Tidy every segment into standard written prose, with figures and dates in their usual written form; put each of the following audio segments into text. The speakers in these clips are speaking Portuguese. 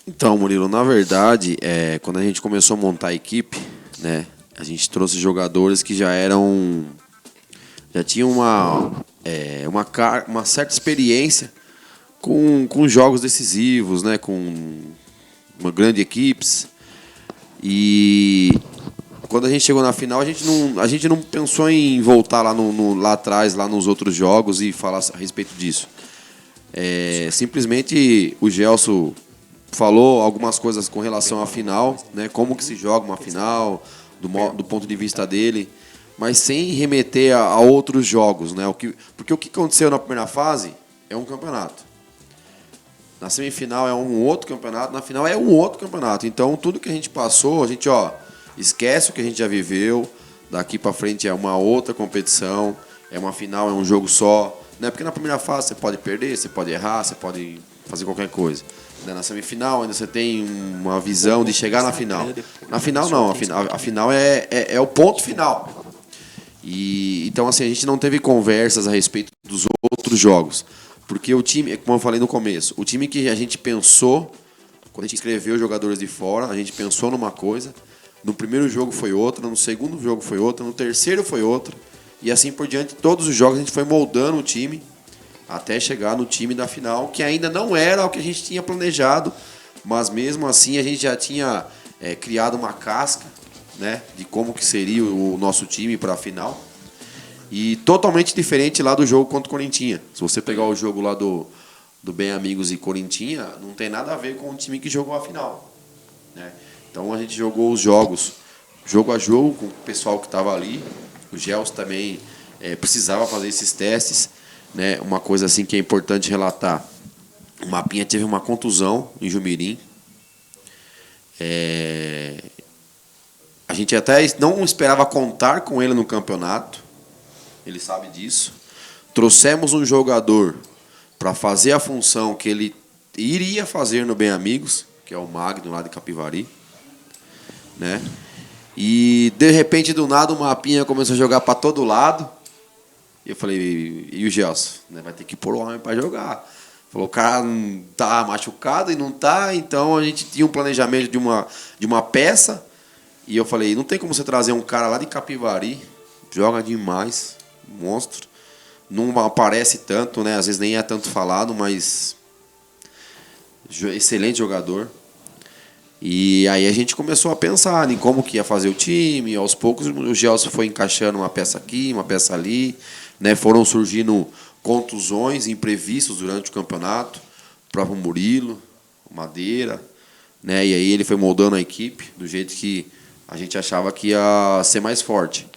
Então, Murilo, na verdade, quando a gente começou a montar a equipe, né, a gente trouxe jogadores que já tinham uma certa experiência com jogos decisivos, né, com uma grande equipes. E quando a gente chegou na final, a gente não pensou em voltar lá, lá atrás, lá nos outros jogos e falar a respeito disso. Simplesmente o Gelson falou algumas coisas com relação à final, né? Como que se joga uma final, do ponto de vista dele, mas sem remeter a outros jogos, né? Porque o que aconteceu na primeira fase é um campeonato. Na semifinal é um outro campeonato, na final é um outro campeonato. Então tudo que a gente passou, a gente esquece o que a gente já viveu. Daqui para frente é uma outra competição, é uma final, é um jogo só. Né? Porque na primeira fase você pode perder, você pode errar, você pode fazer qualquer coisa. Na semifinal ainda você tem uma visão de chegar na final. Na final não, a final é o ponto final. E então assim, a gente não teve conversas a respeito dos outros jogos. Porque o time, como eu falei no começo, o time que a gente pensou, quando a gente escreveu jogadores de fora, a gente pensou numa coisa, no primeiro jogo foi outra, no segundo jogo foi outra, no terceiro foi outra, e assim por diante, todos os jogos a gente foi moldando o time até chegar no time da final, que ainda não era o que a gente tinha planejado, mas mesmo assim a gente já tinha criado uma casca, né, de como que seria o nosso time para a final. E totalmente diferente lá do jogo contra o Corinthians. Se você pegar o jogo lá do Bem Amigos e Corinthians, não tem nada a ver com o time que jogou a final. Né? Então a gente jogou os jogos, jogo a jogo, com o pessoal que estava ali. O Gelson também precisava fazer esses testes. Né? Uma coisa assim que é importante relatar. O Mapinha teve uma contusão em Jumirim. A gente até não esperava contar com ele no campeonato. Ele sabe disso. Trouxemos um jogador para fazer a função que ele iria fazer no Bem Amigos, que é o Magno lá de Capivari, né? E de repente do nada o Mapinha começou a jogar para todo lado. E eu falei, e o Gelson, né? Vai ter que pôr o homem para jogar. Falou, o cara não tá machucado e não tá, então a gente tinha um planejamento de uma peça. E eu falei, não tem como você trazer um cara lá de Capivari, joga demais. Monstro, não aparece tanto, né? Às vezes nem é tanto falado, mas excelente jogador. E aí a gente começou a pensar em como que ia fazer o time. Aos poucos o Gelson foi encaixando uma peça aqui, uma peça ali, né? Foram surgindo contusões imprevistos durante o campeonato. O próprio Murilo, o Madeira, né? E aí ele foi moldando a equipe do jeito que a gente achava que ia ser mais forte.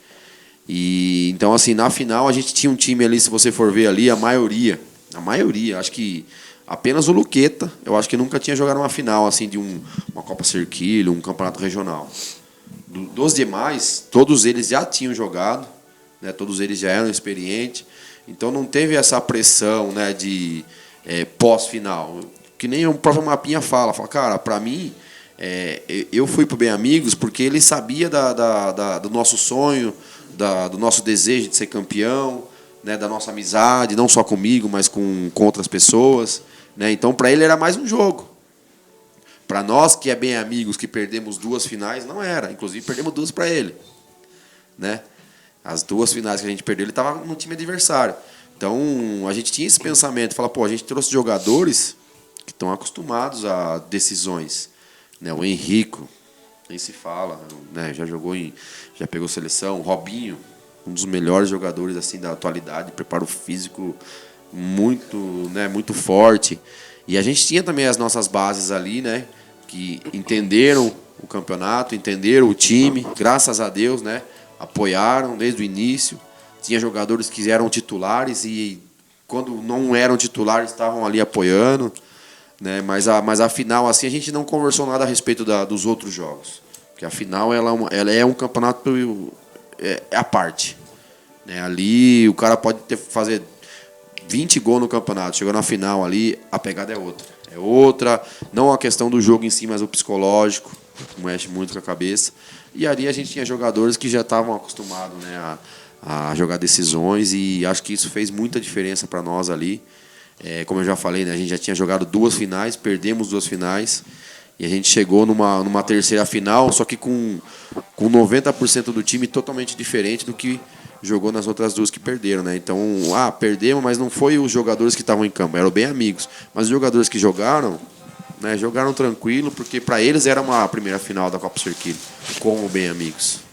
E então assim, na final a gente tinha um time ali, se você for ver ali, a maioria, acho que apenas o Luqueta, eu acho que nunca tinha jogado uma final assim de uma Copa Serquilho, um campeonato regional. Dos demais, todos eles já tinham jogado, né? Todos eles já eram experientes, então não teve essa pressão, né, de pós-final. Que nem o próprio Mapinha fala, cara, para mim, eu fui pro Bem Amigos porque ele sabia do nosso sonho, do nosso desejo de ser campeão, né, da nossa amizade, não só comigo, mas com outras pessoas. Né? Então, para ele era mais um jogo. Para nós, que é Bem Amigos, que perdemos 2 finais, não era. Inclusive, perdemos 2 para ele. Né? As 2 finais que a gente perdeu, ele estava no time adversário. Então, a gente tinha esse pensamento. Fala, a gente trouxe jogadores que estão acostumados a decisões. Né? O Henrico, nem se fala, né? Já pegou seleção. O Robinho, um dos melhores jogadores assim da atualidade, preparo físico muito, né, muito forte. E a gente tinha também as nossas bases ali, né, que entenderam o campeonato, entenderam o time, graças a Deus, né, apoiaram desde o início. Tinha jogadores que eram titulares e quando não eram titulares estavam ali apoiando. Né? Mas a final, assim, a gente não conversou nada a respeito dos outros jogos. Porque a final ela é um campeonato à parte. Né? Ali o cara pode fazer 20 gols no campeonato. Chegou na final ali, a pegada é outra. É outra, não a questão do jogo em si, mas o psicológico, que mexe muito com a cabeça. E ali a gente tinha jogadores que já estavam acostumados, né, a jogar decisões, e acho que isso fez muita diferença para nós ali. Como eu já falei, né, a gente já tinha jogado 2 finais, perdemos 2 finais, E a gente chegou numa terceira final, só que com 90% do time totalmente diferente do que jogou nas outras duas que perderam, né? Então, perdemos, mas não foi os jogadores que estavam em campo, eram bem amigos. Mas os jogadores que jogaram, né, jogaram tranquilo, porque para eles era uma primeira final da Copa Serquilho, como bem amigos.